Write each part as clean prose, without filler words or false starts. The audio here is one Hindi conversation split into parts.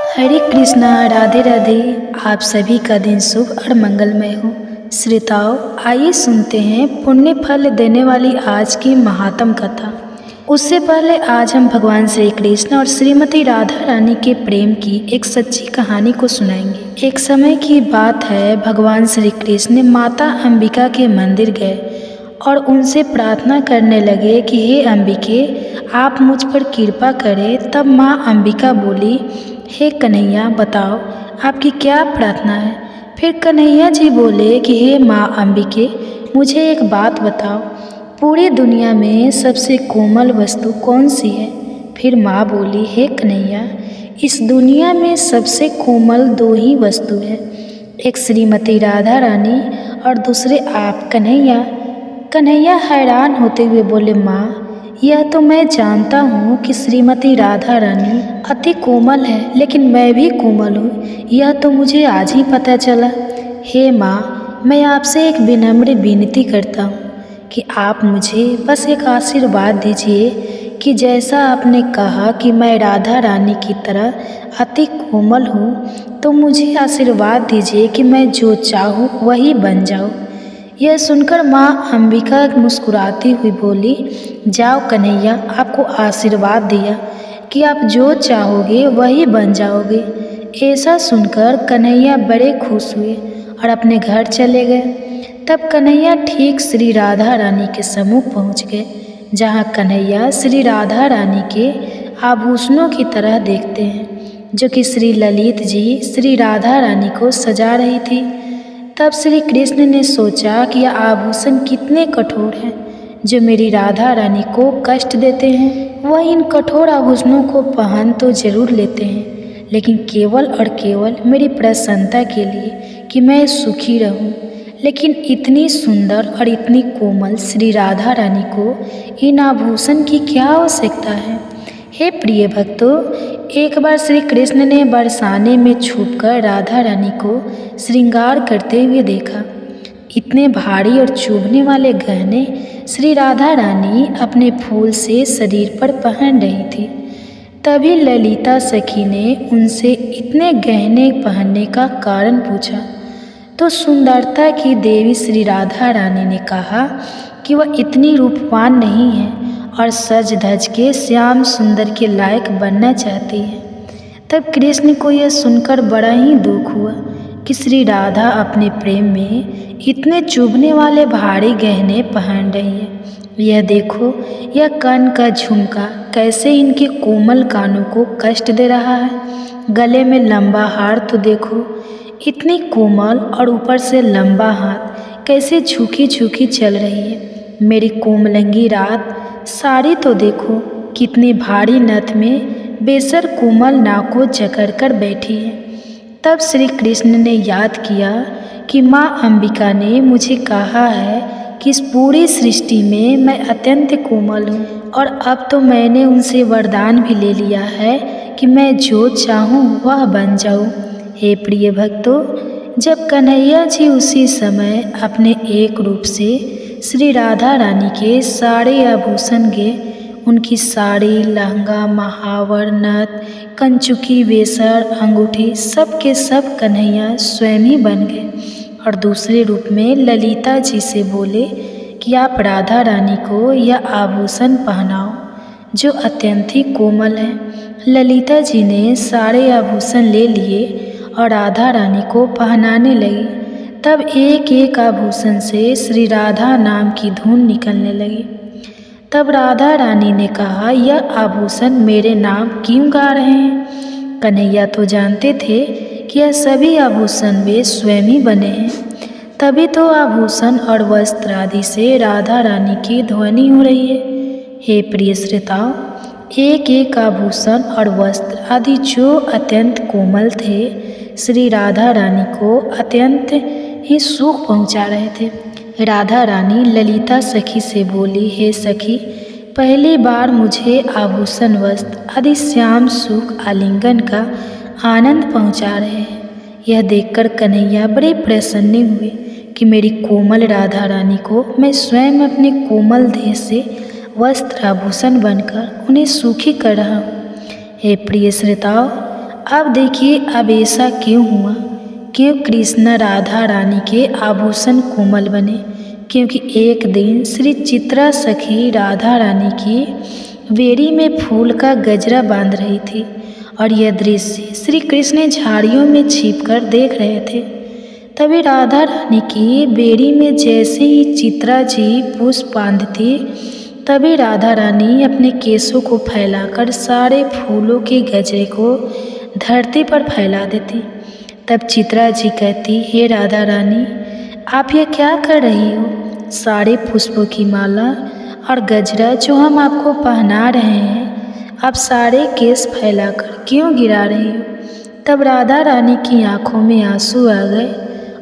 हरे कृष्णा, राधे राधे। आप सभी का दिन शुभ और मंगलमय हो। श्रोताओं, आइए सुनते हैं पुण्य फल देने वाली आज की महात्म कथा। उससे पहले आज हम भगवान श्री कृष्ण और श्रीमती राधा रानी के प्रेम की एक सच्ची कहानी को सुनाएंगे। एक समय की बात है, भगवान श्री कृष्ण माता अंबिका के मंदिर गए और उनसे प्रार्थना करने लगे कि हे अंबिके, आप मुझ पर कृपा करें। तब माँ अंबिका बोली, हे कन्हैया, बताओ आपकी क्या प्रार्थना है। फिर कन्हैया जी बोले कि हे माँ अंबिके, मुझे एक बात बताओ, पूरी दुनिया में सबसे कोमल वस्तु कौन सी है। फिर माँ बोली, हे कन्हैया, इस दुनिया में सबसे कोमल दो ही वस्तु है, एक श्रीमती राधा रानी और दूसरे आप कन्हैया। कन्हैया हैरान होते हुए बोले, माँ, यह तो मैं जानता हूँ कि श्रीमती राधा रानी अति कोमल है, लेकिन मैं भी कोमल हूँ, यह तो मुझे आज ही पता चला। हे माँ, मैं आपसे एक विनम्र विनती करता हूँ कि आप मुझे बस एक आशीर्वाद दीजिए कि जैसा आपने कहा कि मैं राधा रानी की तरह अति कोमल हूँ, तो मुझे आशीर्वाद दीजिए कि मैं जो चाहूँ वही बन जाऊँ। यह सुनकर माँ अंबिका मुस्कुराती हुई बोली, जाओ कन्हैया, आपको आशीर्वाद दिया कि आप जो चाहोगे वही बन जाओगे। ऐसा सुनकर कन्हैया बड़े खुश हुए और अपने घर चले गए। तब कन्हैया ठीक श्री राधा रानी के सम्मुख पहुँच गए, जहाँ कन्हैया श्री राधा रानी के आभूषणों की तरह देखते हैं, जो कि श्री ललित जी श्री राधा रानी को सजा रही थी। तब श्री कृष्ण ने सोचा कि यह आभूषण कितने कठोर हैं, जो मेरी राधा रानी को कष्ट देते हैं। वह इन कठोर आभूषणों को पहन तो जरूर लेते हैं, लेकिन केवल और केवल मेरी प्रसन्नता के लिए कि मैं सुखी रहूं। लेकिन इतनी सुंदर और इतनी कोमल श्री राधा रानी को इन आभूषण की क्या आवश्यकता है। हे प्रिय भक्तों, एक बार श्री कृष्ण ने बरसाने में छुपकर राधा रानी को श्रृंगार करते हुए देखा। इतने भारी और चुभने वाले गहने श्री राधा रानी अपने फूल से शरीर पर पहन रही थी। तभी ललिता सखी ने उनसे इतने गहने पहनने का कारण पूछा, तो सुंदरता की देवी श्री राधा रानी ने कहा कि वह इतनी रूपवान नहीं है और सज धज के श्याम सुंदर के लायक बनना चाहती है। तब कृष्ण को यह सुनकर बड़ा ही दुख हुआ कि श्री राधा अपने प्रेम में इतने चुभने वाले भारी गहने पहन रही है। यह देखो, यह कान का झुमका कैसे इनके कोमल कानों को कष्ट दे रहा है। गले में लंबा हार तो देखो, इतनी कोमल और ऊपर से लंबा हाथ कैसे झुकी झुकी चल रही है। मेरी कोमलंगी रात साड़ी तो देखो, कितनी भारी नथ में बेसर कोमल नाक को जकड़ कर बैठी है। तब श्री कृष्ण ने याद किया कि माँ अंबिका ने मुझे कहा है कि इस पूरी सृष्टि में मैं अत्यंत कोमल हूँ, और अब तो मैंने उनसे वरदान भी ले लिया है कि मैं जो चाहूँ वह बन जाऊँ। हे प्रिय भक्तों, जब कन्हैया जी उसी समय अपने एक रूप से श्री राधा रानी के सारे आभूषण गे, उनकी साड़ी, लहंगा, महावर, नथ, कंचुकी, बेसर, अंगूठी, सब के सब कन्हैया स्वयं ही बन गए। और दूसरे रूप में ललिता जी से बोले कि आप राधा रानी को यह आभूषण पहनाओ जो अत्यंत ही कोमल है। ललिता जी ने सारे आभूषण ले लिए और राधा रानी को पहनाने लगी। तब एक एक आभूषण से श्री राधा नाम की धुन निकलने लगी। तब राधा रानी ने कहा, यह आभूषण मेरे नाम क्यों गा रहे हैं। कन्हैया तो जानते थे कि यह सभी आभूषण वे स्वयं ही बने हैं, तभी तो आभूषण और वस्त्र आदि से राधा रानी की ध्वनि हो रही है। हे प्रिय श्रोताओं, एक एक आभूषण और वस्त्र आदि जो अत्यंत कोमल थे, श्री राधा रानी को अत्यंत ही सुख पहुंचा रहे थे। राधा रानी ललिता सखी से बोली, हे सखी, पहली बार मुझे आभूषण वस्त्र आदि श्याम सुख आलिंगन का आनंद पहुंचा रहे हैं। यह देखकर कन्हैया बड़े प्रसन्न हुए कि मेरी कोमल राधा रानी को मैं स्वयं अपने कोमल देह से वस्त्र आभूषण बनकर उन्हें सुखी कर रहा हूँ। हे प्रिय श्रोताओं, अब देखिए अब ऐसा क्यों हुआ, क्यों कृष्ण राधा रानी के आभूषण कोमल बने, क्योंकि एक दिन श्री चित्रा सखी राधा रानी की बेड़ी में फूल का गजरा बांध रही थी और यह दृश्य श्री कृष्ण झाड़ियों में छिपकर देख रहे थे। तभी राधा रानी की बेड़ी में जैसे ही चित्रा जी पुष्प बांधती, तभी राधा रानी अपने केसों को फैलाकर सारे फूलों के गजरे को धरती पर फैला देती। तब चित्रा जी कहती, हे राधा रानी, आप यह क्या कर रही हो? सारे पुष्पों की माला और गजरा जो हम आपको पहना रहे हैं, आप सारे केस फैलाकर क्यों गिरा रही हो? तब राधा रानी की आंखों में आंसू आ गए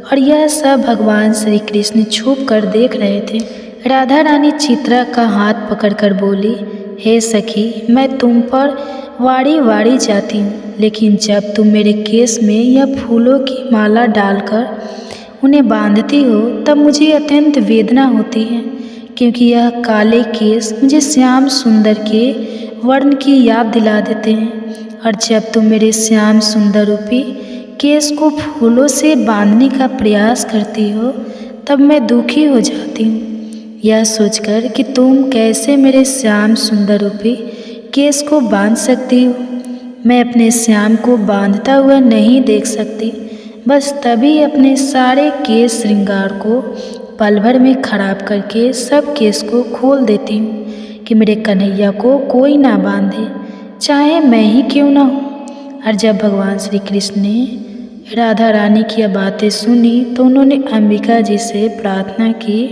और यह सब भगवान श्री कृष्ण छुप कर देख रहे थे। राधा रानी चित्रा का हाथ पकड़कर बोली, हे सखी, मैं तुम पर वाड़ी वाड़ी जाती हूँ, लेकिन जब तुम मेरे केस में यह फूलों की माला डालकर उन्हें बांधती हो तब मुझे अत्यंत वेदना होती है, क्योंकि यह काले केस मुझे श्याम सुंदर के वर्ण की याद दिला देते हैं। और जब तुम मेरे श्याम सुंदर रूपी केस को फूलों से बांधने का प्रयास करती हो तब मैं दुखी हो जाती हूँ, यह सोचकर कि तुम कैसे मेरे श्याम सुंदर रूपी केस को बांध सकती हो। मैं अपने श्याम को बांधता हुआ नहीं देख सकती, बस तभी अपने सारे केस श्रृंगार को पल भर में खराब करके सब केस को खोल देती हूँ कि मेरे कन्हैया को कोई ना बांधे, चाहे मैं ही क्यों ना हूँ। और जब भगवान श्री कृष्ण ने राधा रानी की यह बातें सुनी तो उन्होंने अंबिका जी से प्रार्थना की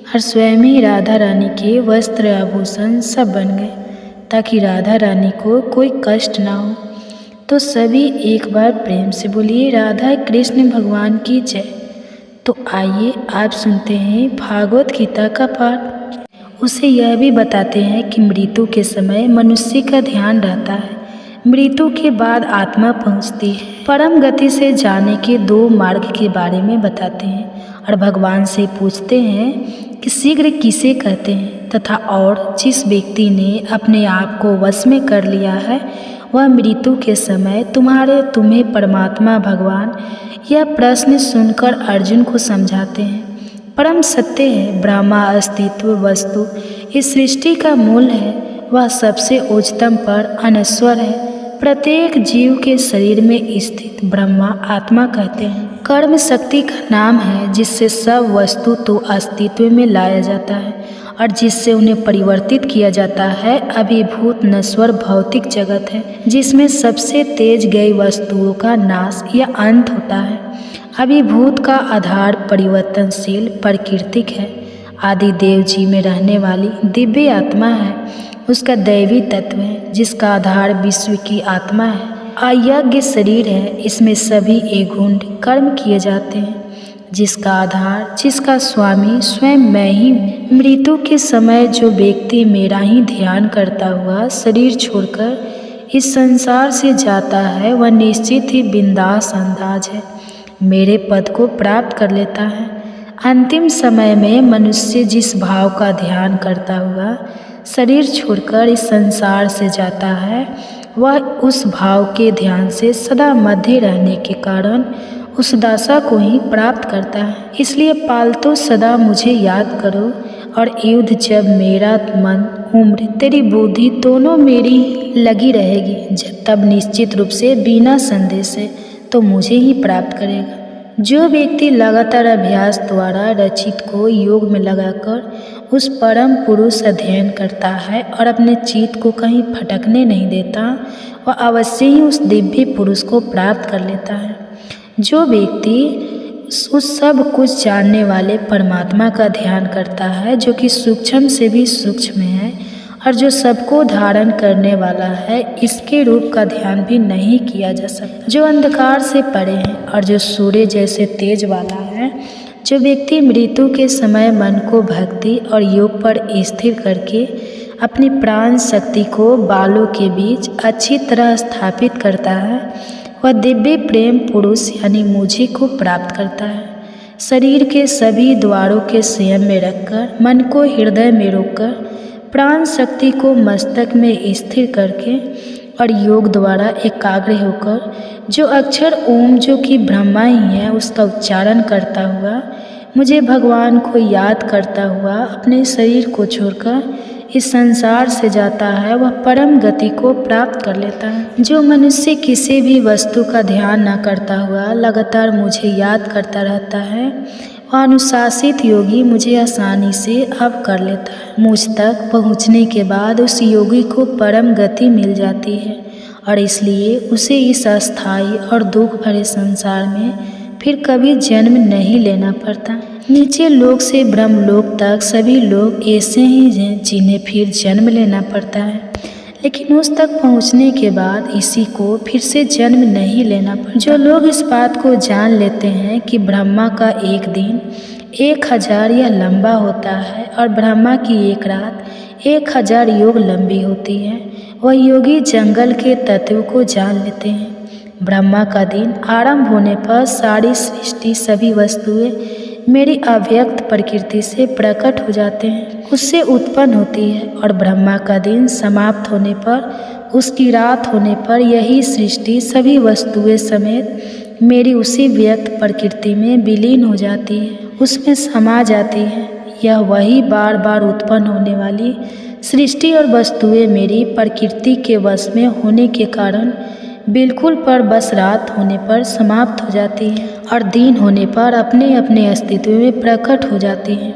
और स्वयं ही राधा रानी के वस्त्र आभूषण सब बन गए ताकि राधा रानी को कोई कष्ट ना हो। तो सभी एक बार प्रेम से बोलिए राधा कृष्ण भगवान की जय। तो आइए आप सुनते हैं भागवत गीता का पाठ। उसे यह भी बताते हैं कि मृत्यु के समय मनुष्य का ध्यान रहता है, मृत्यु के बाद आत्मा पहुंचती है। परम गति से जाने के 2 मार्ग के बारे में बताते हैं और भगवान से पूछते हैं कि शीघ्र किसे कहते हैं, तथा और जिस व्यक्ति ने अपने आप को वश में कर लिया है वह मृत्यु के समय तुम्हें परमात्मा भगवान यह प्रश्न सुनकर अर्जुन को समझाते हैं। परम सत्य है, ब्रह्मा अस्तित्व वस्तु इस सृष्टि का मूल है, वह सबसे उच्चतम पर अनश्वर है। प्रत्येक जीव के शरीर में स्थित ब्रह्मा आत्मा कहते हैं। कर्म शक्ति का नाम है जिससे सब वस्तु तो अस्तित्व में लाया जाता है और जिससे उन्हें परिवर्तित किया जाता है। अभिभूत नश्वर भौतिक जगत है जिसमें सबसे तेज गई वस्तुओं का नाश या अंत होता है। अभिभूत का आधार परिवर्तनशील प्राकृतिक है। आदि देव जी में रहने वाली दिव्य आत्मा है, उसका दैवी तत्व है जिसका आधार विश्व की आत्मा है। अयज्ञ शरीर है, इसमें सभी एकगुंड कर्म किए जाते हैं, जिसका आधार जिसका स्वामी स्वयं मैं ही हूँ। मृत्यु के समय जो व्यक्ति मेरा ही ध्यान करता हुआ शरीर छोड़कर इस संसार से जाता है वह निश्चित ही बिंदास अंदाज है मेरे पद को प्राप्त कर लेता है। अंतिम समय में मनुष्य जिस भाव का ध्यान करता हुआ शरीर छोड़कर इस संसार से जाता है वह उस भाव के ध्यान से सदा मध्य रहने के कारण उस दशा को ही प्राप्त करता है। इसलिए पालतू सदा मुझे याद करो और युद्ध जब मेरा मन उम्र तेरी बुद्धि दोनों मेरी लगी रहेगी तब निश्चित रूप से बिना संदेह से तो मुझे ही प्राप्त करेगा। जो व्यक्ति लगातार अभ्यास द्वारा रचित को योग में लगाकर उस परम पुरुष अध्ययन करता है और अपने चित्त को कहीं भटकने नहीं देता वह अवश्य ही उस दिव्य पुरुष को प्राप्त कर लेता है। जो व्यक्ति उस सब कुछ जानने वाले परमात्मा का ध्यान करता है जो कि सूक्ष्म से भी सूक्ष्म है और जो सबको धारण करने वाला है, इसके रूप का ध्यान भी नहीं किया जा सकता। जो अंधकार से परे है और जो सूर्य जैसे तेज वाला है, जो व्यक्ति मृत्यु के समय मन को भक्ति और योग पर स्थिर करके अपनी प्राण शक्ति को बालों के बीच अच्छी तरह स्थापित करता है वह दिव्य प्रेम पुरुष यानी मुझे को प्राप्त करता है। शरीर के सभी द्वारों के संयम में रखकर मन को हृदय में रोककर प्राण शक्ति को मस्तक में स्थिर करके और योग द्वारा एकाग्र होकर जो अक्षर ओम जो कि ब्रह्मा ही है उसका उच्चारण करता हुआ मुझे भगवान को याद करता हुआ अपने शरीर को छोड़कर इस संसार से जाता है वह परम गति को प्राप्त कर लेता है। जो मनुष्य किसी भी वस्तु का ध्यान न करता हुआ लगातार मुझे याद करता रहता है वह अनुशासित योगी मुझे आसानी से अब कर लेता है। मुझ तक पहुँचने के बाद उस योगी को परम गति मिल जाती है और इसलिए उसे इस अस्थायी और दुख भरे संसार में फिर कभी जन्म नहीं लेना पड़ता। नीचे लोक से ब्रह्मलोक तक सभी लोग ऐसे ही हैं जिन्हें फिर जन्म लेना पड़ता है, लेकिन उस तक पहुंचने के बाद इसी को फिर से जन्म नहीं लेना पड़ता। जो लोग इस बात को जान लेते हैं कि ब्रह्मा का एक दिन 1000 यह लंबा होता है और ब्रह्मा की एक रात 1000 योग लंबी होती है, वह योगी जंगल के तत्व को जान लेते हैं। ब्रह्मा का दिन आरंभ होने पर सारी सृष्टि सभी वस्तुएं मेरी अव्यक्त प्रकृति से प्रकट हो जाते हैं, उससे उत्पन्न होती है और ब्रह्मा का दिन समाप्त होने पर उसकी रात होने पर यही सृष्टि सभी वस्तुएं समेत मेरी उसी व्यक्त प्रकृति में विलीन हो जाती है, उसमें समा जाती है। यह वही बार बार उत्पन्न होने वाली सृष्टि और वस्तुएं मेरी प्रकृति के वश में होने के कारण बिल्कुल पर बस रात होने पर समाप्त हो जाती है और दिन होने पर अपने अपने अस्तित्व में प्रकट हो जाती है।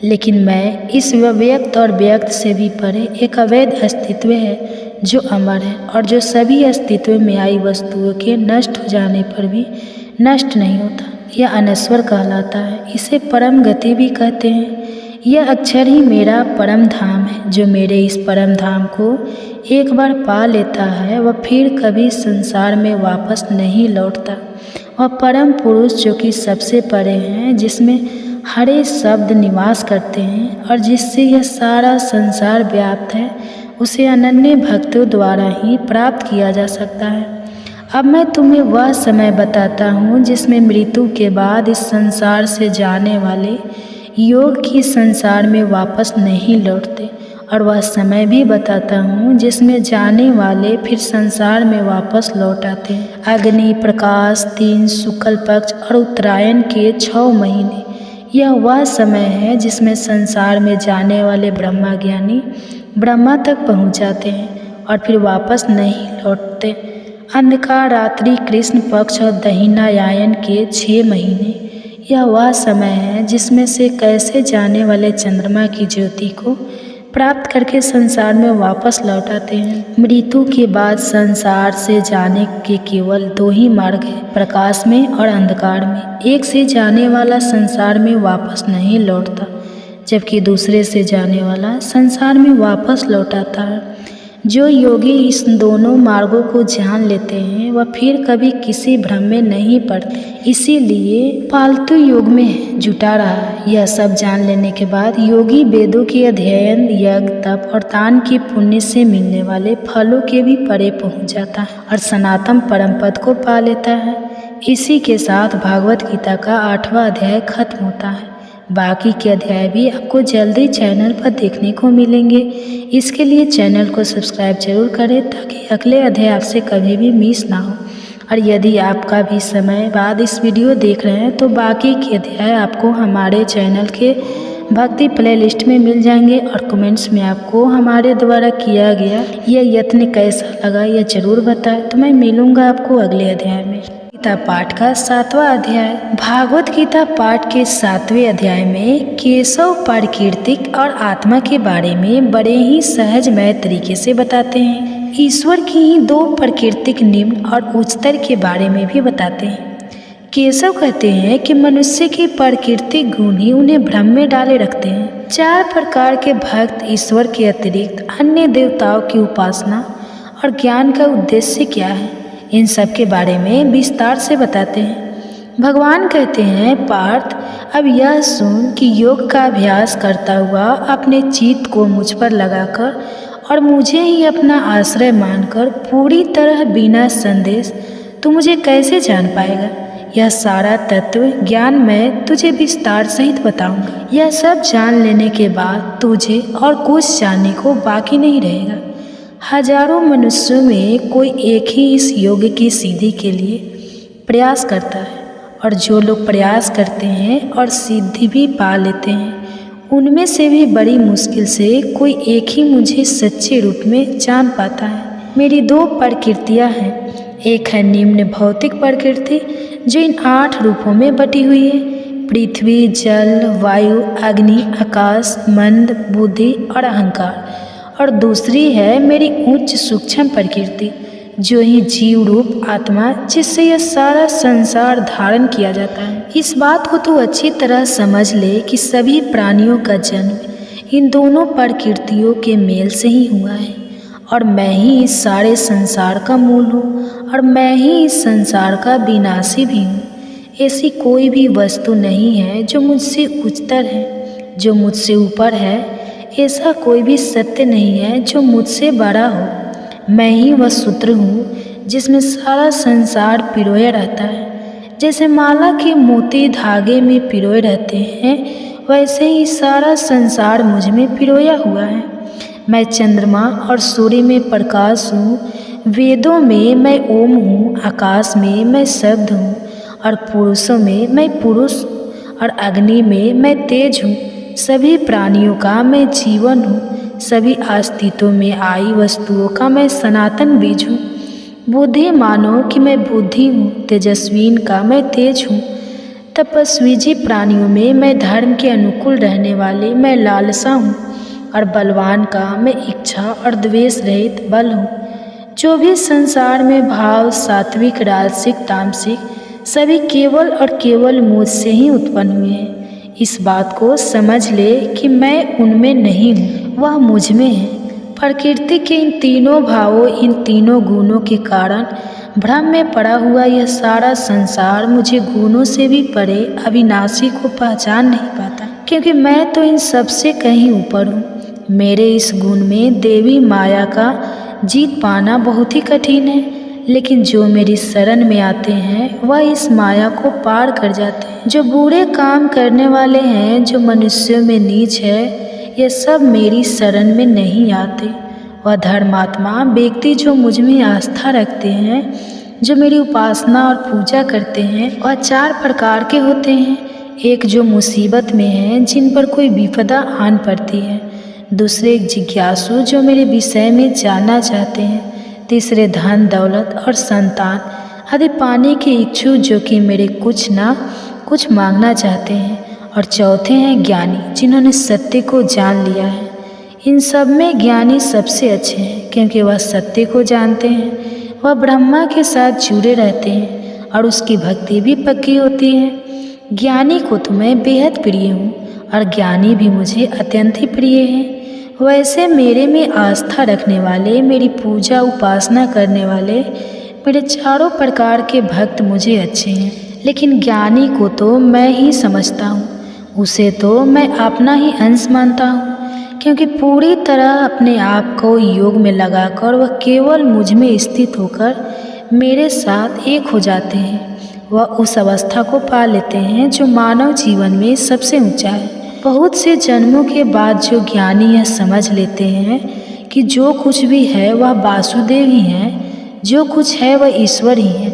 लेकिन मैं इस व्यक्त और व्यक्त से भी परे एक अवैध अस्तित्व है जो अमर है और जो सभी अस्तित्व में आई वस्तुओं के नष्ट हो जाने पर भी नष्ट नहीं होता। यह अनश्वर कहलाता है, इसे परम गति भी कहते हैं। यह अक्षर ही मेरा परम धाम है। जो मेरे इस परम धाम को एक बार पा लेता है वह फिर कभी संसार में वापस नहीं लौटता। वह परम पुरुष जो कि सबसे परे हैं, जिसमें हरे शब्द निवास करते हैं और जिससे यह सारा संसार व्याप्त है, उसे अनन्य भक्तों द्वारा ही प्राप्त किया जा सकता है। अब मैं तुम्हें वह समय बताता हूँ जिसमें मृत्यु के बाद इस संसार से जाने वाले योग की संसार में वापस नहीं लौटते, और वह समय भी बताता हूँ जिसमें जाने वाले फिर संसार में वापस लौट आते हैं। अग्नि प्रकाश 3 शुक्ल पक्ष और उत्तरायण के 6 महीने, यह वह समय है जिसमें संसार में जाने वाले ब्रह्मा ज्ञानी ब्रह्मा तक पहुँच जाते हैं और फिर वापस नहीं लौटते। अंधकार रात्रि कृष्ण पक्ष और दहिनायायन के 6 महीने, यह वह समय है जिसमें से कैसे जाने वाले चंद्रमा की ज्योति को प्राप्त करके संसार में वापस लौट आते हैं। मृत्यु के बाद संसार से जाने के केवल 2 ही मार्ग हैं, प्रकाश में और अंधकार में। एक से जाने वाला संसार में वापस नहीं लौटता, जबकि दूसरे से जाने वाला संसार में वापस लौट आता है। जो योगी इस दोनों मार्गों को जान लेते हैं वह फिर कभी किसी भ्रम में नहीं पड़ते, इसीलिए फालतू योग में जुटा रहा है। यह सब जान लेने के बाद योगी वेदों के अध्ययन, यज्ञ, तप और दान की पुण्य से मिलने वाले फलों के भी परे पहुंच जाता है और सनातन परम पद को पा लेता है। इसी के साथ भागवत गीता का 8वां अध्याय खत्म होता है। बाकी के अध्याय भी आपको जल्दी चैनल पर देखने को मिलेंगे। इसके लिए चैनल को सब्सक्राइब जरूर करें ताकि अगले अध्याय आपसे कभी भी मिस ना हो। और यदि आपका भी समय बाद इस वीडियो देख रहे हैं तो बाकी के अध्याय आपको हमारे चैनल के भक्ति प्लेलिस्ट में मिल जाएंगे और कमेंट्स में आपको हमारे द्वारा किया गया यह यत्न कैसा लगा यह जरूर बताएं। तो मैं मिलूँगा आपको अगले अध्याय में। गीता पाठ का 7वां अध्याय। भागवत गीता पाठ के 7वें अध्याय में केशव प्राकृतिक और आत्मा के बारे में बड़े ही सहजमय तरीके से बताते हैं। ईश्वर की ही 2 प्राकृतिक निम्न और उच्चतर के बारे में भी बताते हैं। केशव कहते हैं कि मनुष्य के प्राकृतिक गुण ही उन्हें भ्रम में डाले रखते हैं। 4 प्रकार के भक्त ईश्वर के अतिरिक्त अन्य देवताओं की उपासना और ज्ञान का उद्देश्य क्या है, इन सब के बारे में विस्तार से बताते हैं। भगवान कहते हैं, पार्थ अब यह सुन कि योग का अभ्यास करता हुआ अपने चित्त को मुझ पर लगाकर और मुझे ही अपना आश्रय मानकर पूरी तरह बिना संदेश तू मुझे कैसे जान पाएगा। यह सारा तत्व ज्ञान मैं तुझे विस्तार सहित बताऊंगा। यह सब जान लेने के बाद तुझे और कुछ जानने को बाकी नहीं रहेगा। हजारों मनुष्यों में कोई एक ही इस योग की सिद्धि के लिए प्रयास करता है, और जो लोग प्रयास करते हैं और सिद्धि भी पा लेते हैं, उनमें से भी बड़ी मुश्किल से कोई एक ही मुझे सच्चे रूप में जान पाता है। मेरी 2 प्रकृतियाँ हैं। एक है निम्न भौतिक प्रकृति जो इन 8 रूपों में बटी हुई है, पृथ्वी, जल, वायु, अग्नि, आकाश, मन, बुद्धि और अहंकार। और दूसरी है मेरी उच्च सूक्ष्म प्रकृति जो ही जीव रूप आत्मा, जिससे यह सारा संसार धारण किया जाता है। इस बात को तो अच्छी तरह समझ ले कि सभी प्राणियों का जन्म इन दोनों प्रकृतियों के मेल से ही हुआ है, और मैं ही इस सारे संसार का मूल हूँ, और मैं ही इस संसार का विनाशी भी हूँ। ऐसी कोई भी वस्तु नहीं है जो मुझसे उच्चतर है, जो मुझसे ऊपर है। ऐसा कोई भी सत्य नहीं है जो मुझसे बड़ा हो। मैं ही वह सूत्र हूँ जिसमें सारा संसार पिरोया रहता है। जैसे माला के मोती धागे में पिरोए रहते हैं, वैसे ही सारा संसार मुझ में पिरोया हुआ है। मैं चंद्रमा और सूर्य में प्रकाश हूँ, वेदों में मैं ओम हूँ, आकाश में मैं शब्द हूँ, और पुरुषों में मैं पुरुष, और अग्नि में मैं तेज हूँ। सभी प्राणियों का मैं जीवन हूँ, सभी अस्तित्व में आई वस्तुओं का मैं सनातन बीज हूँ। बुद्धि मानो कि मैं बुद्धि हूँ, तेजस्वीन का मैं तेज हूँ। तपस्वी प्राणियों में मैं धर्म के अनुकूल रहने वाले मैं लालसा हूँ, और बलवान का मैं इच्छा और द्वेष रहित बल हूँ। जो भी संसार में भाव सात्विक, राजसिक, तामसिक सभी केवल और केवल मुझसे ही उत्पन्न हुए हैं। इस बात को समझ ले कि मैं उनमें नहीं हूँ, वह मुझ में है। प्रकृति के इन तीनों भावों, इन तीनों गुणों के कारण भ्रम में पड़ा हुआ यह सारा संसार मुझे गुणों से भी परे अविनाशी को पहचान नहीं पाता, क्योंकि मैं तो इन सब से कहीं ऊपर हूँ। मेरे इस गुण में देवी माया का जीत पाना बहुत ही कठिन है, लेकिन जो मेरी शरण में आते हैं वह इस माया को पार कर जाते हैं। जो बुरे काम करने वाले हैं, जो मनुष्यों में नीच है, ये सब मेरी शरण में नहीं आते। वह धर्मात्मा व्यक्ति जो मुझ में आस्था रखते हैं, जो मेरी उपासना और पूजा करते हैं, वह 4 प्रकार के होते हैं। एक जो मुसीबत में हैं, जिन पर कोई विपदा आन पड़ती है। दूसरे एक जिज्ञासु जो मेरे विषय में जानना चाहते हैं। तीसरे धन दौलत और संतान आदि पाने के इच्छुक जो कि मेरे कुछ ना कुछ मांगना चाहते हैं। और चौथे हैं ज्ञानी जिन्होंने सत्य को जान लिया है। इन सब में ज्ञानी सबसे अच्छे हैं, क्योंकि वह सत्य को जानते हैं। वह ब्रह्मा के साथ जुड़े रहते हैं और उसकी भक्ति भी पक्की होती है। ज्ञानी को तो मैं बेहद प्रिय हूँ, और ज्ञानी भी मुझे अत्यंत ही प्रिय है। वैसे मेरे में आस्था रखने वाले, मेरी पूजा उपासना करने वाले, मेरे चारों प्रकार के भक्त मुझे अच्छे हैं। लेकिन ज्ञानी को तो मैं ही समझता हूँ, उसे तो मैं अपना ही अंश मानता हूँ, क्योंकि पूरी तरह अपने आप को योग में लगाकर वह केवल मुझ में स्थित होकर मेरे साथ एक हो जाते हैं। वह उस अवस्था को पा लेते हैं जो मानव जीवन में सबसे ऊंचा है। बहुत से जन्मों के बाद जो ज्ञानी यह समझ लेते हैं कि जो कुछ भी है वह वासुदेव ही है, जो कुछ है वह ईश्वर ही है,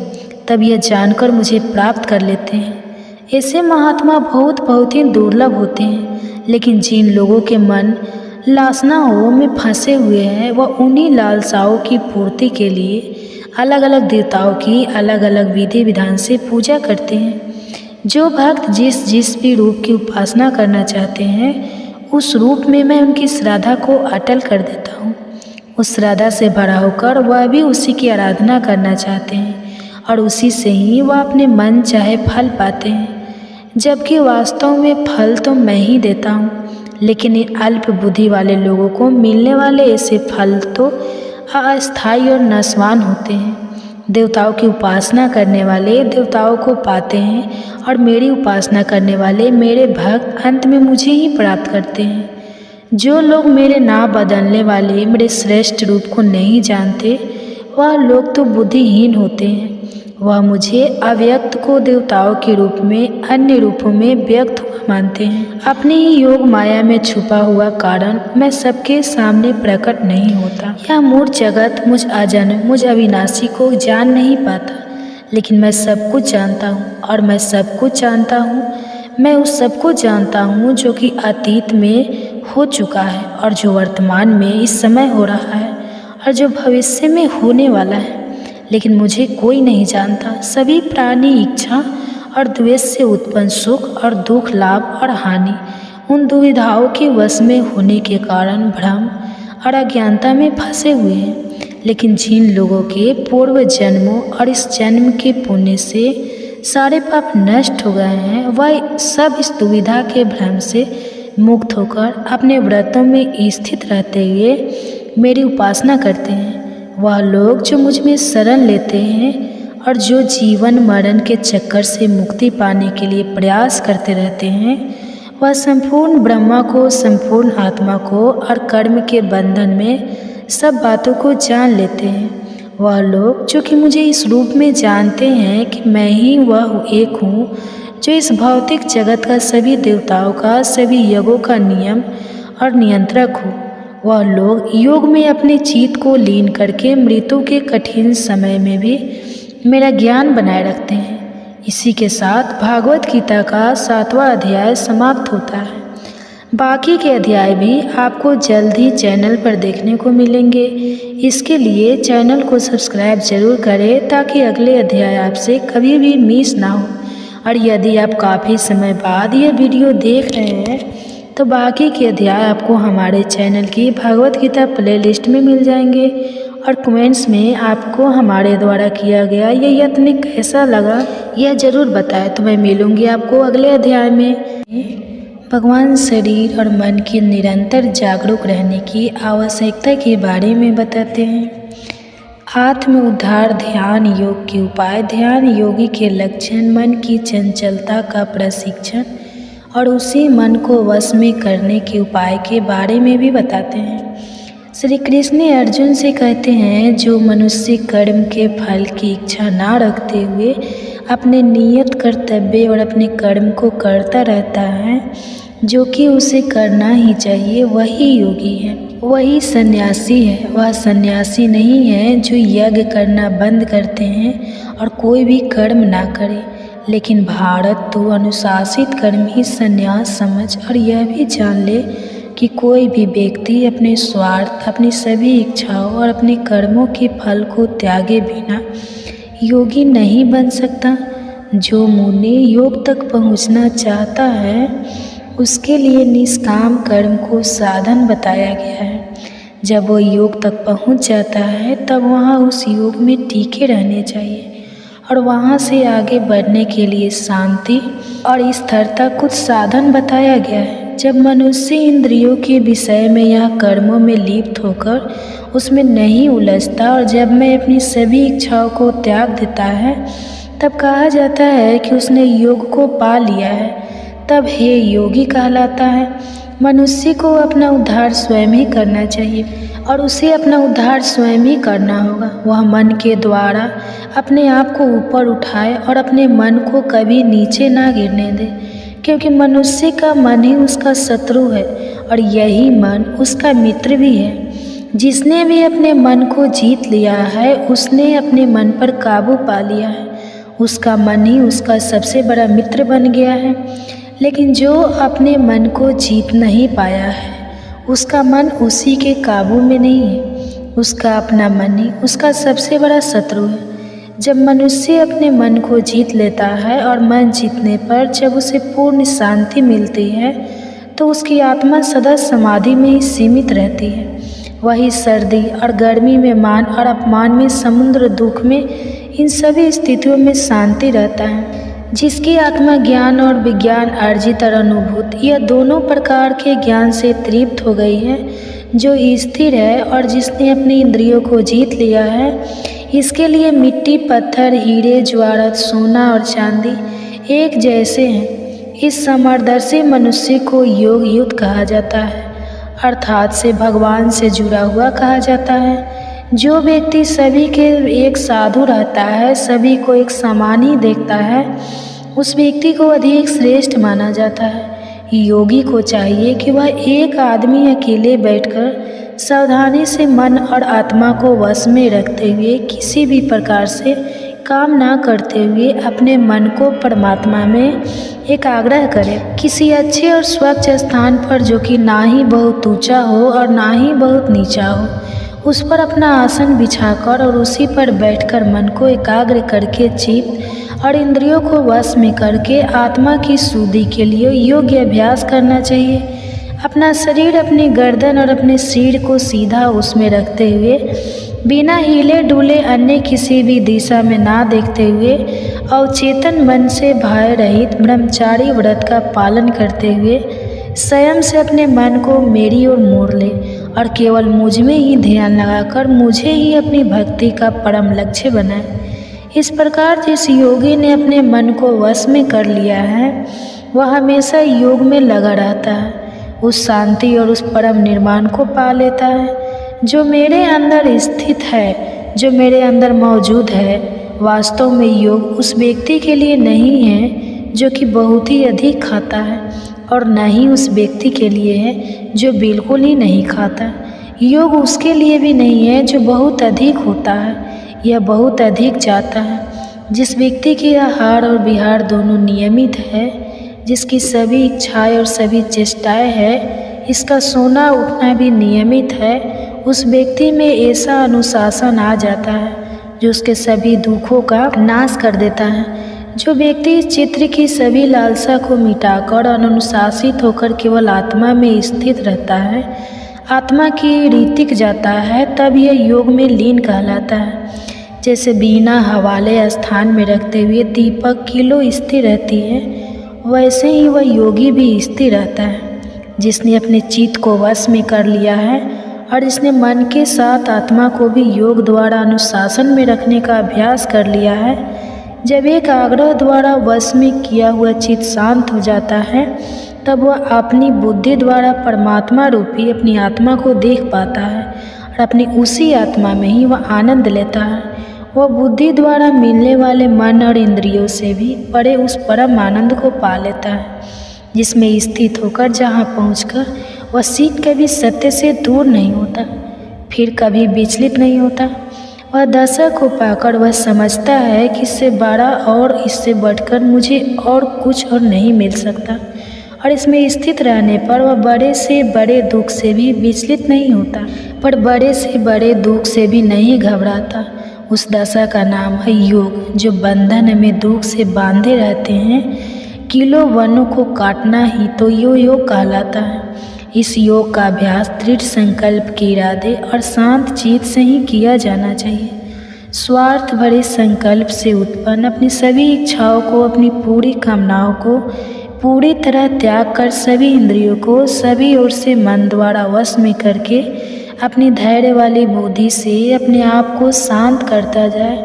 तब यह जानकर मुझे प्राप्त कर लेते हैं। ऐसे महात्मा बहुत ही दुर्लभ होते हैं। लेकिन जिन लोगों के मन लालसाओं में फंसे हुए हैं, वह उन्हीं लालसाओं की पूर्ति के लिए अलग अलग देवताओं की अलग अलग विधि विधान से पूजा करते हैं। जो भक्त जिस भी रूप की उपासना करना चाहते हैं, उस रूप में मैं उनकी श्रद्धा को अटल कर देता हूँ। उस श्रद्धा से भरा होकर वह भी उसी की आराधना करना चाहते हैं, और उसी से ही वह अपने मन चाहे फल पाते हैं। जबकि वास्तव में फल तो मैं ही देता हूँ, लेकिन इन अल्प बुद्धि वाले लोगों को मिलने वाले ऐसे फल तो अस्थायी और नश्वान होते हैं। देवताओं की उपासना करने वाले देवताओं को पाते हैं, और मेरी उपासना करने वाले मेरे भक्त अंत में मुझे ही प्राप्त करते हैं। जो लोग मेरे नाम बदलने वाले मेरे श्रेष्ठ रूप को नहीं जानते, वह लोग तो बुद्धिहीन होते हैं। वह मुझे अव्यक्त को देवताओं के रूप में अन्य रूपों में व्यक्त हुआ मानते हैं। अपनी ही योग माया में छुपा हुआ कारण मैं सबके सामने प्रकट नहीं होता। यह मूढ़ जगत मुझ अजन्म मुझ अविनाशी को जान नहीं पाता, लेकिन मैं सब कुछ जानता हूँ और मैं सब कुछ जानता हूँ। मैं उस सब को जानता हूँ जो कि अतीत में हो चुका है और जो वर्तमान में इस समय हो रहा है और जो भविष्य में होने वाला है, लेकिन मुझे कोई नहीं जानता। सभी प्राणी इच्छा और द्वेष से उत्पन्न सुख और दुख, लाभ और हानि, उन दुविधाओं के वश में होने के कारण भ्रम और अज्ञानता में फंसे हुए हैं। लेकिन जिन लोगों के पूर्व जन्मों और इस जन्म के पुण्य से सारे पाप नष्ट हो गए हैं, वह सब इस दुविधा के भ्रम से मुक्त होकर अपने व्रतों में स्थित रहते हुए मेरी उपासना करते हैं। वह लोग जो मुझ में शरण लेते हैं और जो जीवन मरण के चक्कर से मुक्ति पाने के लिए प्रयास करते रहते हैं, वह संपूर्ण ब्रह्मा को, संपूर्ण आत्मा को और कर्म के बंधन में सब बातों को जान लेते हैं। वह लोग जो कि मुझे इस रूप में जानते हैं कि मैं ही वह एक हूँ जो इस भौतिक जगत का, सभी देवताओं का, सभी यज्ञों का नियम और नियंत्रक हूँ। वह लोग योग में अपने चित्त को लीन करके मृत्यु के कठिन समय में भी मेरा ज्ञान बनाए रखते हैं। इसी के साथ भागवत गीता का 7वां अध्याय समाप्त होता है। बाकी के अध्याय भी आपको जल्द ही चैनल पर देखने को मिलेंगे। इसके लिए चैनल को सब्सक्राइब जरूर करें ताकि अगले अध्याय आपसे कभी भी मिस ना हो। और यदि आप काफ़ी समय बाद यह वीडियो देख रहे हैं तो बाकी के अध्याय आपको हमारे चैनल की भागवत गीता प्लेलिस्ट में मिल जाएंगे। और कमेंट्स में आपको हमारे द्वारा किया गया यह यत्न कैसा लगा यह ज़रूर बताएं। तो मैं मिलूँगी आपको अगले अध्याय में। भगवान शरीर और मन के निरंतर जागरूक रहने की आवश्यकता के बारे में बताते हैं। आत्म उद्धार ध्यान योग के उपाय, ध्यान योगी के लक्षण, मन की चंचलता का प्रशिक्षण और उसी मन को वश में करने के उपाय के बारे में भी बताते हैं। श्री कृष्ण अर्जुन से कहते हैं, जो मनुष्य कर्म के फल की इच्छा ना रखते हुए अपने नियत कर्तव्य और अपने कर्म को करता रहता है, जो कि उसे करना ही चाहिए, वही योगी है, वही सन्यासी है। वह सन्यासी नहीं है जो यज्ञ करना बंद करते हैं और कोई भी कर्म ना करे। लेकिन भारत तो अनुशासित कर्म ही सन्यास समझ और यह भी जान ले कि कोई भी व्यक्ति अपने स्वार्थ, अपनी सभी इच्छाओं और अपने कर्मों के फल को त्यागे बिना योगी नहीं बन सकता। जो मुनि योग तक पहुंचना चाहता है उसके लिए निष्काम कर्म को साधन बताया गया है। जब वो योग तक पहुंच जाता है तब वहाँ उस योग में टिके रहने चाहिए और वहाँ से आगे बढ़ने के लिए शांति और स्थिरता कुछ साधन बताया गया है। जब मनुष्य इंद्रियों के विषय में या कर्मों में लिप्त होकर उसमें नहीं उलझता और जब मैं अपनी सभी इच्छाओं को त्याग देता है तब कहा जाता है कि उसने योग को पा लिया है, तब हे योगी कहलाता है। मनुष्य को अपना उद्धार स्वयं ही करना चाहिए और उसे अपना उद्धार स्वयं ही करना होगा। वह मन के द्वारा अपने आप को ऊपर उठाए और अपने मन को कभी नीचे ना गिरने दे, क्योंकि मनुष्य का मन ही उसका शत्रु है और यही मन उसका मित्र भी है। जिसने भी अपने मन को जीत लिया है उसने अपने मन पर काबू पा लिया है, उसका मन ही उसका सबसे बड़ा मित्र बन गया है। लेकिन जो अपने मन को जीत नहीं पाया है उसका मन उसी के काबू में नहीं है, उसका अपना मन ही उसका सबसे बड़ा शत्रु है। जब मनुष्य अपने मन को जीत लेता है और मन जीतने पर जब उसे पूर्ण शांति मिलती है तो उसकी आत्मा सदा समाधि में ही सीमित रहती है। वही सर्दी और गर्मी में, मान और अपमान में, समुद्र दुख में, इन सभी स्थितियों में शांति रहता है। जिसकी आत्मा ज्ञान और विज्ञान अर्जित और अनुभूत यह दोनों प्रकार के ज्ञान से तृप्त हो गई है, जो स्थिर है और जिसने अपनी इंद्रियों को जीत लिया है, इसके लिए मिट्टी, पत्थर, हीरे, ज्वारत, सोना और चांदी एक जैसे हैं। इस समदर्शी मनुष्य को योग युक्त कहा जाता है, अर्थात से भगवान से जुड़ा हुआ कहा जाता है। जो व्यक्ति सभी के एक साधु रहता है, सभी को एक समान ही देखता है, उस व्यक्ति को अधिक श्रेष्ठ माना जाता है। योगी को चाहिए कि वह एक आदमी अकेले बैठकर सावधानी से मन और आत्मा को वश में रखते हुए किसी भी प्रकार से काम ना करते हुए अपने मन को परमात्मा में एकाग्र करे। किसी अच्छे और स्वच्छ स्थान पर, जो कि ना ही बहुत ऊंचा हो और ना ही बहुत नीचा हो, उस पर अपना आसन बिछाकर और उसी पर बैठकर मन को एकाग्र करके चित्त और इंद्रियों को वश में करके आत्मा की शुद्धि के लिए योग्य अभ्यास करना चाहिए। अपना शरीर, अपनी गर्दन और अपने सिर को सीधा उसमें रखते हुए, बिना हिले डुले अन्य किसी भी दिशा में ना देखते हुए, अवचेतन मन से भय रहित ब्रह्मचारी व्रत का पालन करते हुए स्वयं से अपने मन को मेरी ओर मोड़ ले और केवल मुझ में ही ध्यान लगाकर मुझे ही अपनी भक्ति का परम लक्ष्य बनाए। इस प्रकार जिस योगी ने अपने मन को वश में कर लिया है, वह हमेशा योग में लगा रहता है, उस शांति और उस परम निर्माण को पा लेता है जो मेरे अंदर स्थित है, जो मेरे अंदर मौजूद है। वास्तव में योग उस व्यक्ति के लिए नहीं है जो कि बहुत ही अधिक खाता है, और न ही उस व्यक्ति के लिए है जो बिल्कुल ही नहीं खाता। योग उसके लिए भी नहीं है जो बहुत अधिक होता है या बहुत अधिक जाता है। जिस व्यक्ति के आहार और विहार दोनों नियमित है, जिसकी सभी इच्छाएं और सभी चेष्टाएं है, इसका सोना उठना भी नियमित है, उस व्यक्ति में ऐसा अनुशासन आ जाता है जो उसके सभी दुखों का नाश कर देता है। जो व्यक्ति इस चित्र की सभी लालसा को मिटाकर अनुशासित होकर केवल आत्मा में स्थित रहता है, आत्मा की रीतिक जाता है, तब यह योग में लीन कहलाता है। जैसे बिना हवाले स्थान में रखते हुए दीपक किलो स्थिर रहती है, वैसे ही वह योगी भी स्थिर रहता है। जिसने अपने चित्त को वश में कर लिया है और जिसने मन के साथ आत्मा को भी योग द्वारा अनुशासन में रखने का अभ्यास कर लिया है, जब एक आग्रह द्वारा वश में किया हुआ चित्त शांत हो जाता है, तब वह अपनी बुद्धि द्वारा परमात्मा रूपी अपनी आत्मा को देख पाता है और अपनी उसी आत्मा में ही वह आनंद लेता है। वह बुद्धि द्वारा मिलने वाले मन और इंद्रियों से भी परे उस परम आनंद को पा लेता है, जिसमें स्थित होकर जहाँ पहुंचकर वह सीख कभी सत्य से दूर नहीं होता, फिर कभी विचलित नहीं होता। वह दशा को पाकर वह समझता है कि इससे बड़ा और इससे बढ़कर मुझे और कुछ और नहीं मिल सकता, और इसमें स्थित रहने पर वह बड़े से बड़े दुख से भी विचलित नहीं होता, पर बड़े से बड़े दुख से भी नहीं घबराता। उस दशा का नाम है योग। जो बंधन में दुख से बांधे रहते हैं, किलो वनों को काटना ही तो योग कहलाता है। इस योग का अभ्यास दृढ़ संकल्प के इरादे और शांत चित्त से ही किया जाना चाहिए। स्वार्थ भरे संकल्प से उत्पन्न अपनी सभी इच्छाओं को, अपनी पूरी कामनाओं को पूरी तरह त्याग कर सभी इंद्रियों को सभी ओर से मन द्वारा वश में करके अपनी धैर्य वाली बुद्धि से अपने आप को शांत करता जाए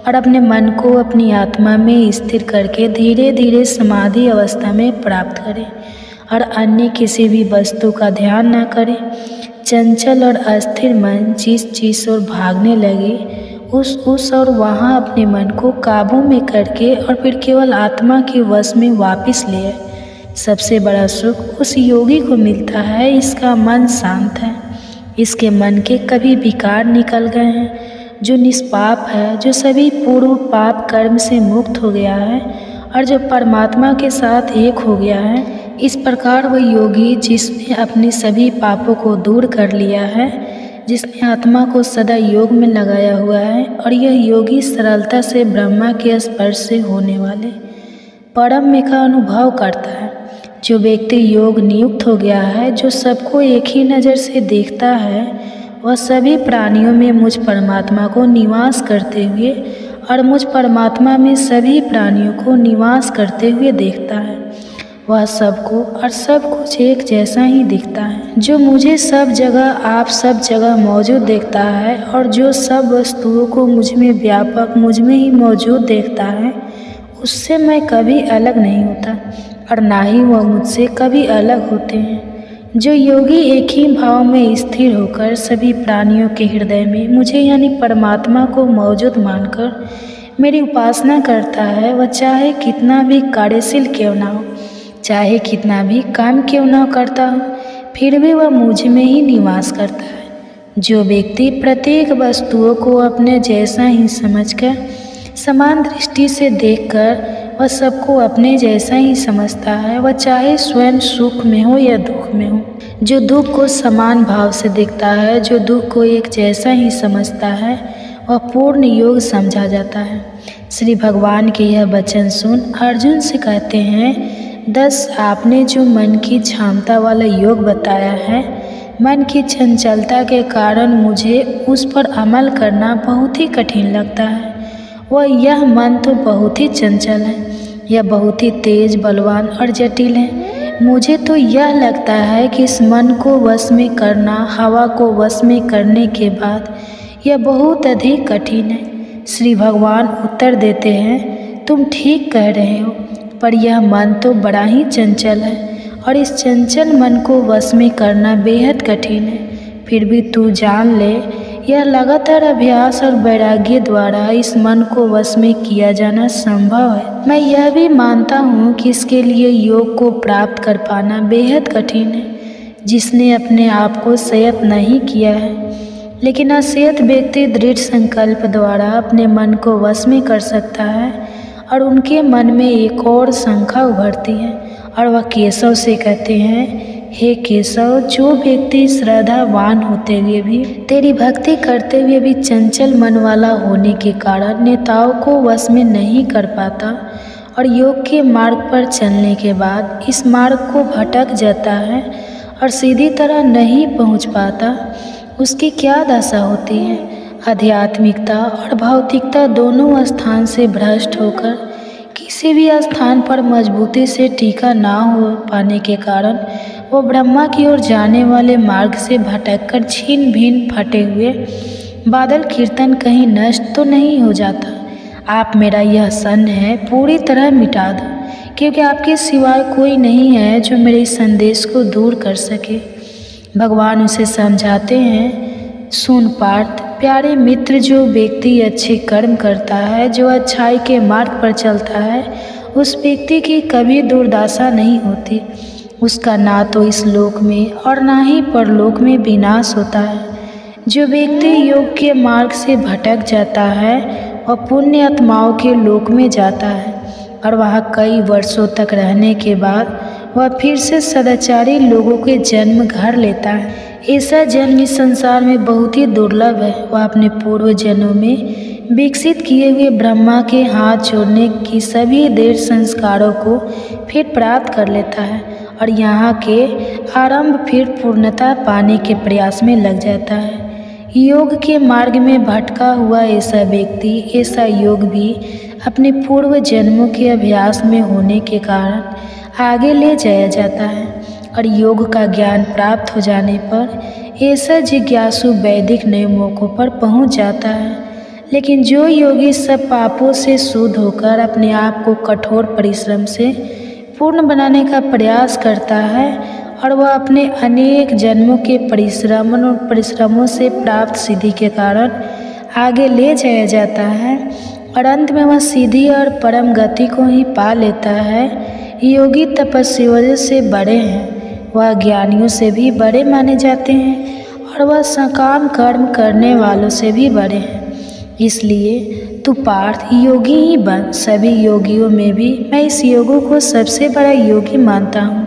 और अपने मन को अपनी आत्मा में स्थिर करके धीरे धीरे समाधि अवस्था में प्राप्त करे और अन्य किसी भी वस्तु का ध्यान न करे। चंचल और अस्थिर मन जिस चीज़ और भागने लगे, उस और वहाँ अपने मन को काबू में करके और फिर केवल आत्मा के वश में वापस ले आए। सबसे बड़ा सुख उस योगी को मिलता है, इसका मन शांत है, इसके मन के कभी विकार निकल गए हैं, जो निष्पाप है, जो सभी पूर्व पाप कर्म से मुक्त हो गया है और जो परमात्मा के साथ एक हो गया है। इस प्रकार वह योगी जिसने अपने सभी पापों को दूर कर लिया है, जिसने आत्मा को सदा योग में लगाया हुआ है, और यह योगी सरलता से ब्रह्मा के स्पर्श से होने वाले परम में का अनुभव करता है। जो व्यक्ति योग नियुक्त हो गया है, जो सबको एक ही नज़र से देखता है, वह सभी प्राणियों में मुझ परमात्मा को निवास करते हुए और मुझ परमात्मा में सभी प्राणियों को निवास करते हुए देखता है। वह सबको और सब कुछ एक जैसा ही दिखता है। जो मुझे सब जगह, आप सब जगह मौजूद देखता है और जो सब वस्तुओं को मुझ में व्यापक, मुझ में ही मौजूद देखता है, उससे मैं कभी अलग नहीं होता और ना ही वह मुझसे कभी अलग होते हैं। जो योगी एक ही भाव में स्थिर होकर सभी प्राणियों के हृदय में मुझे यानी परमात्मा को मौजूद मानकर मेरी उपासना करता है, वह चाहे कितना भी कार्यशील क्यों ना हो, चाहे कितना भी काम क्यों न करता हो, फिर भी वह मुझ में ही निवास करता है। जो व्यक्ति प्रत्येक वस्तुओं को अपने जैसा ही समझकर, समान दृष्टि से देखकर वह सबको अपने जैसा ही समझता है, वह चाहे स्वयं सुख में हो या दुख में हो। जो दुख को समान भाव से देखता है, जो दुख को एक जैसा ही समझता है, वह पूर्ण योग समझा जाता है। श्री भगवान के यह वचन सुन अर्जुन से कहते हैं, 10 आपने जो मन की क्षमता वाला योग बताया है, मन की चंचलता के कारण मुझे उस पर अमल करना बहुत ही कठिन लगता है। वह यह मन तो बहुत ही चंचल है, यह बहुत ही तेज, बलवान और जटिल है। मुझे तो यह लगता है कि इस मन को वश में करना हवा को वश में करने के बाद यह बहुत अधिक कठिन है। श्री भगवान उत्तर देते हैं, तुम ठीक कह रहे हो, पर यह मन तो बड़ा ही चंचल है और इस चंचल मन को वश में करना बेहद कठिन है। फिर भी तू जान ले, यह लगातार अभ्यास और वैराग्य द्वारा इस मन को वश में किया जाना संभव है। मैं यह भी मानता हूँ कि इसके लिए योग को प्राप्त कर पाना बेहद कठिन है। जिसने अपने आप को संयत नहीं किया है, लेकिन असंयत व्यक्ति दृढ़ संकल्प द्वारा अपने मन को वश में कर सकता है और उनके मन में एक और शंका उभरती है और वह केशव से कहते हैं, हे केशव, जो व्यक्ति श्रद्धावान होते हुए भी, तेरी भक्ति करते हुए भी चंचल मन वाला होने के कारण नेताओं को वश में नहीं कर पाता और योग के मार्ग पर चलने के बाद इस मार्ग को भटक जाता है और सीधी तरह नहीं पहुंच पाता, उसकी क्या दशा होती है। आध्यात्मिकता और भौतिकता दोनों स्थान से भ्रष्ट होकर किसी भी स्थान पर मजबूती से टीका ना हो पाने के कारण वो ब्रह्मा की ओर जाने वाले मार्ग से भटककर छीन भिन्न फटे हुए बादल कीर्तन कहीं नष्ट तो नहीं हो जाता। आप मेरा यह सन है पूरी तरह मिटा दो, क्योंकि आपके सिवाय कोई नहीं है जो मेरे इस संदेश को दूर कर सके। भगवान उसे समझाते हैं, सुन पार्थ, प्यारे मित्र, जो व्यक्ति अच्छे कर्म करता है, जो अच्छाई के मार्ग पर चलता है, उस व्यक्ति की कभी दुर्दशा नहीं होती। उसका ना तो इस लोक में और ना ही परलोक में विनाश होता है। जो व्यक्ति योग के मार्ग से भटक जाता है वह पुण्य आत्माओं के लोक में जाता है और वहाँ कई वर्षों तक रहने के बाद वह फिर से सदाचारी लोगों के जन्म घर लेता है। ऐसा जन्म इस संसार में बहुत ही दुर्लभ है। वह अपने पूर्व जन्मों में विकसित किए हुए ब्रह्मा के हाथ जोड़ने की सभी देर संस्कारों को फिर प्राप्त कर लेता है और यहाँ के आरंभ फिर पूर्णता पाने के प्रयास में लग जाता है। योग के मार्ग में भटका हुआ ऐसा व्यक्ति, ऐसा योग भी अपने पूर्व जन्मों के अभ्यास में होने के कारण आगे ले जाया जाता है और योग का ज्ञान प्राप्त हो जाने पर ऐसा जिज्ञासु वैदिक नियमों पर पहुंच जाता है। लेकिन जो योगी सब पापों से शुद्ध होकर अपने आप को कठोर परिश्रम से पूर्ण बनाने का प्रयास करता है और वह अपने अनेक जन्मों के परिश्रमों से प्राप्त सिद्धि के कारण आगे ले जाया जाता है और अंत में वह सीधी और परम गति को ही पा लेता है। योगी तपस्वियों से बड़े हैं, वह ज्ञानियों से भी बड़े माने जाते हैं और वह सकाम कर्म करने वालों से भी बड़े हैं। इसलिए तू पार्थ योगी ही बन। सभी योगियों में भी मैं इस योगी को सबसे बड़ा योगी मानता हूँ,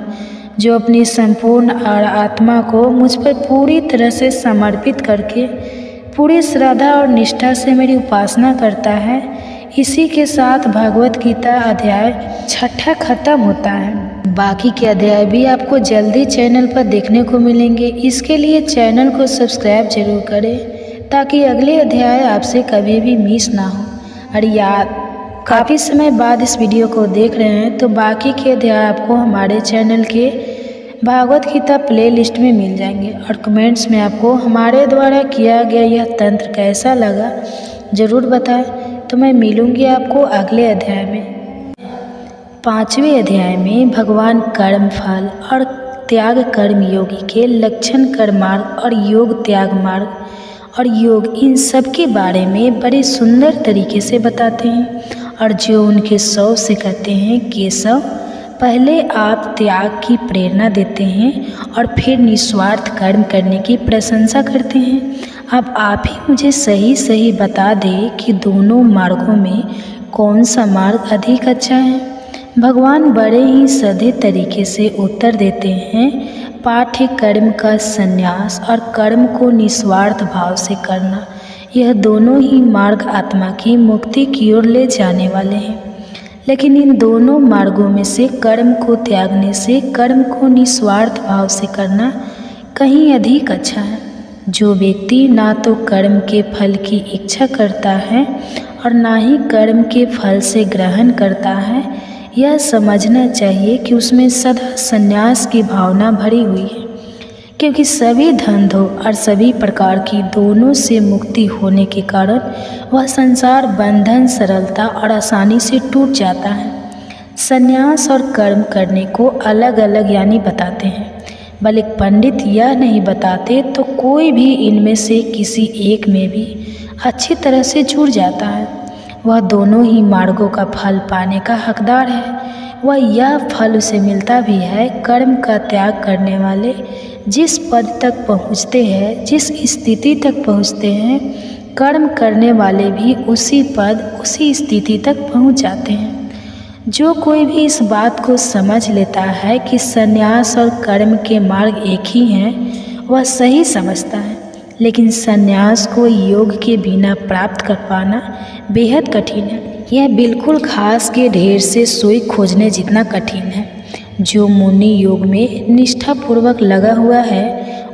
जो अपनी संपूर्ण आत्मा को मुझ पर पूरी तरह से समर्पित करके पूरी श्रद्धा और निष्ठा से मेरी उपासना करता है। इसी के साथ भगवत गीता अध्याय 6 खत्म होता है। बाकी के अध्याय भी आपको जल्दी चैनल पर देखने को मिलेंगे। इसके लिए चैनल को सब्सक्राइब जरूर करें ताकि अगले अध्याय आपसे कभी भी मिस ना हो। और याद काफ़ी समय बाद इस वीडियो को देख रहे हैं तो बाकी के अध्याय आपको हमारे चैनल के भागवत गीता प्लेलिस्ट में मिल जाएंगे और कमेंट्स में आपको हमारे द्वारा किया गया यह तंत्र कैसा लगा ज़रूर बताएं। तो मैं मिलूँगी आपको अगले अध्याय में। 5वें अध्याय में भगवान कर्म फल और त्याग कर्म योगी के लक्षण, कर्म मार्ग और योग त्याग मार्ग और योग, इन सब के बारे में बड़े सुंदर तरीके से बताते हैं। और जो उनके सौ से कहते हैं, केशव, पहले आप त्याग की प्रेरणा देते हैं और फिर निस्वार्थ कर्म करने की प्रशंसा करते हैं। अब आप ही मुझे सही सही बता दें कि दोनों मार्गों में कौन सा मार्ग अधिक अच्छा है। भगवान बड़े ही सधे तरीके से उत्तर देते हैं, पाठ्य कर्म का संन्यास और कर्म को निस्वार्थ भाव से करना, यह दोनों ही मार्ग आत्मा की मुक्ति की ओर ले जाने वाले हैं। लेकिन इन दोनों मार्गों में से कर्म को त्यागने से कर्म को निस्वार्थ भाव से करना कहीं अधिक अच्छा है। जो व्यक्ति ना तो कर्म के फल की इच्छा करता है और ना ही कर्म के फल से ग्रहण करता है, यह समझना चाहिए कि उसमें सदा संन्यास की भावना भरी हुई है, क्योंकि सभी धंधों और सभी प्रकार की दोनों से मुक्ति होने के कारण वह संसार बंधन सरलता और आसानी से टूट जाता है। संन्यास और कर्म करने को अलग अलग यानी बताते हैं, भले पंडित यह नहीं बताते तो कोई भी इनमें से किसी एक में भी अच्छी तरह से जुड़ जाता है। वह दोनों ही मार्गों का फल पाने का हकदार है। वह यह फल उसे मिलता भी है। कर्म का त्याग करने वाले जिस पद तक पहुँचते हैं, जिस स्थिति तक पहुँचते हैं, कर्म करने वाले भी उसी पद उसी स्थिति तक पहुँच जाते हैं। जो कोई भी इस बात को समझ लेता है कि संन्यास और कर्म के मार्ग एक ही हैं, वह सही समझता है। लेकिन संन्यास को योग के बिना प्राप्त कर पाना बेहद कठिन है। यह बिल्कुल घास के ढेर से सुई खोजने जितना कठिन है। जो मुनि योग में निष्ठापूर्वक लगा हुआ है,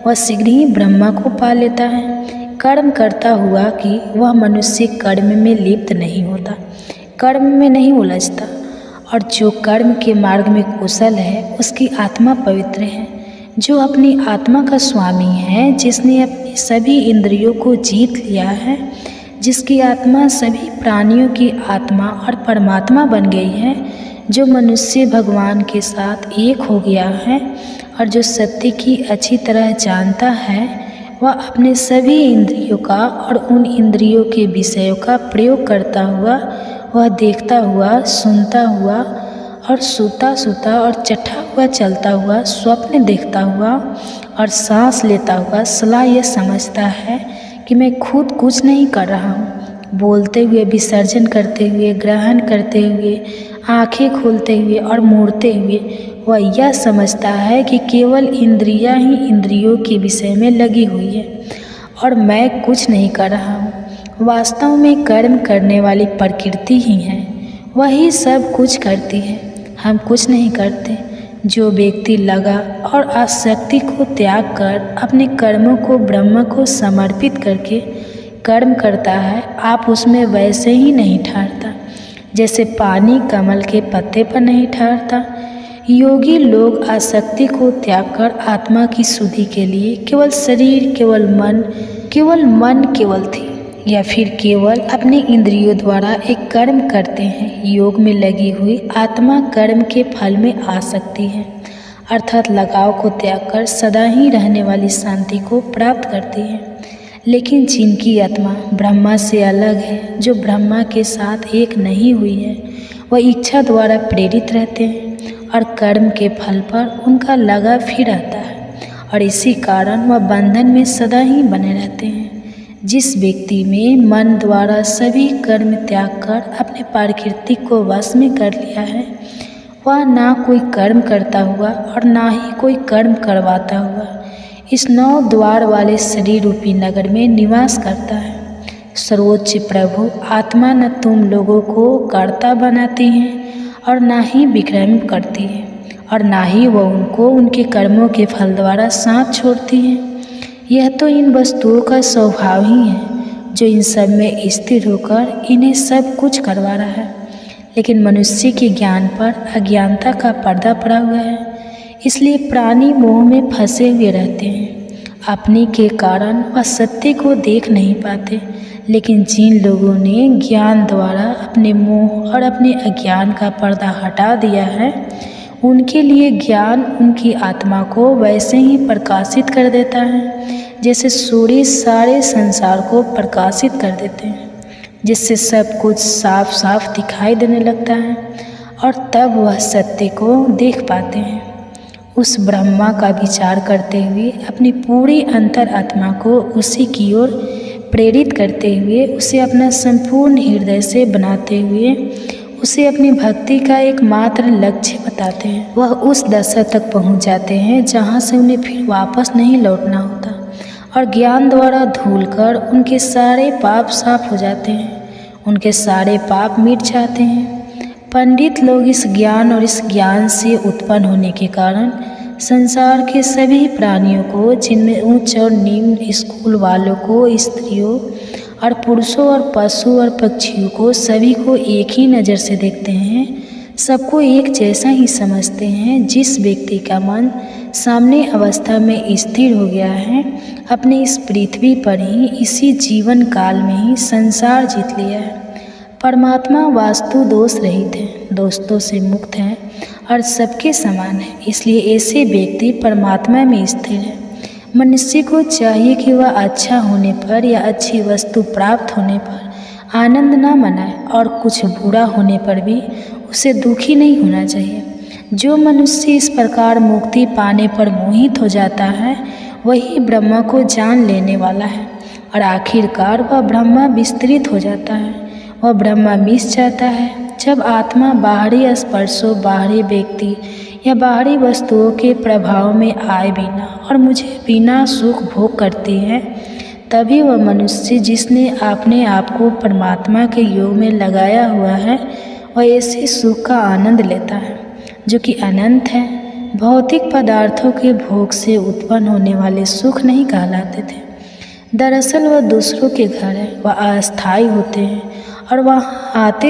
वह शीघ्र ही ब्रह्मा को पा लेता है। कर्म करता हुआ कि वह मनुष्य कर्म में लिप्त नहीं होता, कर्म में नहीं उलझता, और जो कर्म के मार्ग में कुशल है उसकी आत्मा पवित्र है। जो अपनी आत्मा का स्वामी है, जिसने अपनी सभी इंद्रियों को जीत लिया है, जिसकी आत्मा सभी प्राणियों की आत्मा और परमात्मा बन गई है, जो मनुष्य भगवान के साथ एक हो गया है और जो सत्य की अच्छी तरह जानता है, वह अपने सभी इंद्रियों का और उन इंद्रियों के विषयों का प्रयोग करता हुआ, वह देखता हुआ, सुनता हुआ और सूता और चढ़ा हुआ चलता हुआ, स्वप्न देखता हुआ और सांस लेता हुआ सदा यह समझता है कि मैं खुद कुछ नहीं कर रहा हूँ। बोलते हुए, विसर्जन करते हुए, ग्रहण करते हुए, आंखें खोलते हुए और मोड़ते हुए वह यह समझता है कि केवल इंद्रियां ही इंद्रियों के विषय में लगी हुई है और मैं कुछ नहीं कर रहा हूँ। वास्तव में कर्म करने वाली प्रकृति ही है, वही सब कुछ करती है, हम कुछ नहीं करते। जो व्यक्ति लगा और आसक्ति को त्याग कर अपने कर्मों को ब्रह्म को समर्पित करके कर्म करता है, आप उसमें वैसे ही नहीं ठहरता जैसे पानी कमल के पत्ते पर नहीं ठहरता। योगी लोग आसक्ति को त्याग कर आत्मा की शुद्धि के लिए केवल शरीर, केवल मन केवल थी या फिर केवल अपने इंद्रियों द्वारा एक कर्म करते हैं। योग में लगी हुई आत्मा कर्म के फल में आ सकती है, अर्थात लगाव को त्याग कर सदा ही रहने वाली शांति को प्राप्त करती है। लेकिन जिनकी आत्मा ब्रह्मा से अलग है, जो ब्रह्मा के साथ एक नहीं हुई है, वह इच्छा द्वारा प्रेरित रहते हैं और कर्म के फल पर उनका लगा फिर आता है और इसी कारण वह बंधन में सदा ही बने रहते हैं। जिस व्यक्ति में मन द्वारा सभी कर्म त्याग कर अपने प्रकृति को वश में कर लिया है, वह ना कोई कर्म करता हुआ और ना ही कोई कर्म करवाता हुआ इस 9 द्वार वाले शरीर रूपी नगर में निवास करता है। सर्वोच्च प्रभु आत्मा न तुम लोगों को कर्ता बनाती हैं और ना ही विक्रम करती है और ना ही वह उनको उनके कर्मों के फल द्वारा साथ छोड़ती है। यह तो इन वस्तुओं का स्वभाव ही है जो इन सब में स्थिर होकर इन्हें सब कुछ करवा रहा है। लेकिन मनुष्य के ज्ञान पर अज्ञानता का पर्दा पड़ा हुआ है, इसलिए प्राणी मोह में फंसे हुए रहते हैं। अपने के कारण वह सत्य को देख नहीं पाते। लेकिन जिन लोगों ने ज्ञान द्वारा अपने मोह और अपने अज्ञान का पर्दा हटा दिया है, उनके लिए ज्ञान उनकी आत्मा को वैसे ही प्रकाशित कर देता है जैसे सूर्य सारे संसार को प्रकाशित कर देते हैं, जिससे सब कुछ साफ साफ दिखाई देने लगता है और तब वह सत्य को देख पाते हैं। उस ब्रह्मा का विचार करते हुए अपनी पूरी अंतरात्मा को उसी की ओर प्रेरित करते हुए, उसे अपना संपूर्ण हृदय से बनाते हुए, उसे अपनी भक्ति का एकमात्र लक्ष्य बताते हैं। वह उस दशा तक पहुंच जाते हैं जहां से उन्हें फिर वापस नहीं लौटना होता और ज्ञान द्वारा धुलकर उनके सारे पाप साफ हो जाते हैं, उनके सारे पाप मिट जाते हैं। पंडित लोग इस ज्ञान और इस ज्ञान से उत्पन्न होने के कारण संसार के सभी प्राणियों को, जिनमें उच्च और निम्न, स्कूल वालों को, स्त्रियों और पुरुषों और पशु और पक्षियों को, सभी को एक ही नज़र से देखते हैं, सबको एक जैसा ही समझते हैं। जिस व्यक्ति का मन सामने अवस्था में स्थिर हो गया है, अपने इस पृथ्वी पर ही, इसी जीवन काल में ही संसार जीत लिया है। परमात्मा वास्तु दोष रहित है, दोस्तों से मुक्त है और सबके समान है। इसलिए ऐसे व्यक्ति परमात्मा में स्थिर है। मनुष्य को चाहिए कि वह अच्छा होने पर या अच्छी वस्तु प्राप्त होने पर आनंद न मनाए और कुछ बुरा होने पर भी उसे दुखी नहीं होना चाहिए। जो मनुष्य इस प्रकार मुक्ति पाने पर मोहित हो जाता है, वही ब्रह्मा को जान लेने वाला है और आखिरकार वह ब्रह्मा विस्तृत हो जाता है, वह ब्रह्मा मिस जाता है। जब आत्मा बाहरी स्पर्शों, बाहरी व्यक्ति या बाहरी वस्तुओं के प्रभाव में आए बिना और मुझे बिना सुख भोग करती है, तभी वह मनुष्य जिसने अपने आप को परमात्मा के योग में लगाया हुआ है, वह ऐसे सुख का आनंद लेता है जो कि अनंत है। भौतिक पदार्थों के भोग से उत्पन्न होने वाले सुख नहीं कहलाते थे। दरअसल वह दूसरों के घर है, वह अस्थायी होते हैं और वह आते